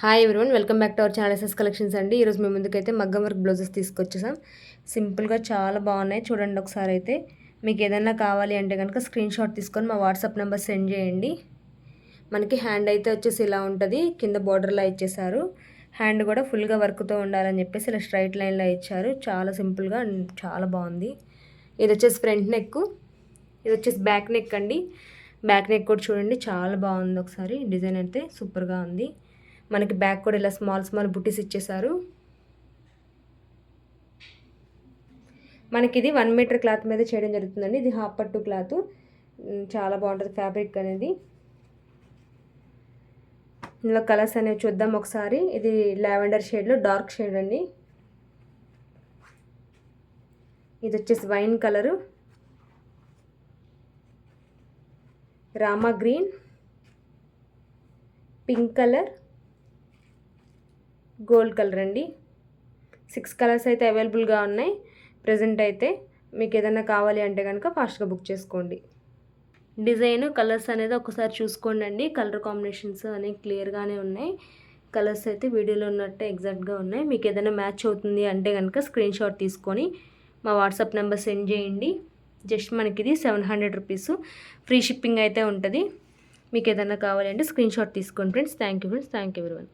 Hi everyone, welcome back to our channel SS collections అండి. ఈరోజు మేము ముందుకైతే మగ్గం వర్క్ బ్లౌజెస్ తీసుకొచ్చేసాం. సింపుల్గా చాలా బాగున్నాయి, చూడండి ఒకసారి. అయితే మీకు ఏదైనా కావాలి అంటే కనుక స్క్రీన్ షాట్ తీసుకొని మా వాట్సాప్ నెంబర్ సెండ్ చేయండి. మనకి హ్యాండ్ అయితే వచ్చేసి ఇలా ఉంటుంది, కింద బార్డర్లా ఇచ్చేసారు. హ్యాండ్ కూడా ఫుల్గా వర్క్తో ఉండాలని చెప్పేసి ఇలా స్ట్రైట్ లైన్లో ఇచ్చారు. చాలా సింపుల్గా చాలా బాగుంది. ఇది వచ్చేసి ఫ్రంట్ నెక్, ఇది వచ్చేసి బ్యాక్ నెక్ అండి. బ్యాక్ నెక్ కూడా చూడండి చాలా బాగుంది. ఒకసారి డిజైన్ అయితే సూపర్గా ఉంది. మనకి బ్యాక్ కూడా ఇలా స్మాల్ బుట్టీస్ ఇచ్చేసారు. మనకి ఇది 1 మీటర్ క్లాత్ మీద చేయడం జరుగుతుందండి. ఇది హాఫ్ పట్టు క్లాత్, చాలా బాగుంటుంది ఫ్యాబ్రిక్ అనేది. ఇందులో కలర్స్ అనేవి చూద్దాం ఒకసారి. ఇది లావెండర్ షేడ్లో డార్క్ షేడ్ అండి. ఇది వచ్చేసి wine colour, Rama green, pink colour, gold colour అండి. 6 కలర్స్ అయితే అవైలబుల్గా ఉన్నాయి ప్రజెంట్. అయితే మీకు ఏదైనా కావాలి అంటే కనుక ఫాస్ట్గా బుక్ చేసుకోండి. డిజైన్ కలర్స్ అనేది ఒకసారి చూసుకోండి అండి. కలర్ కాంబినేషన్స్ అనేవి క్లియర్గానే ఉన్నాయి. కలర్స్ అయితే వీడియోలో ఉన్నట్టే ఎగ్జాక్ట్గా ఉన్నాయి. మీకు ఏదైనా మ్యాచ్ అవుతుంది అంటే కనుక స్క్రీన్ షాట్ తీసుకొని మా వాట్సాప్ నెంబర్ సెండ్ చేయండి. జస్ట్ మనకి ఇది 700 రూపీస్, ఫ్రీ షిప్పింగ్ అయితే ఉంటుంది. మీకు ఏదైనా కావాలి అంటే స్క్రీన్ షాట్ తీసుకోండి friends. Thank you friends, thank you everyone.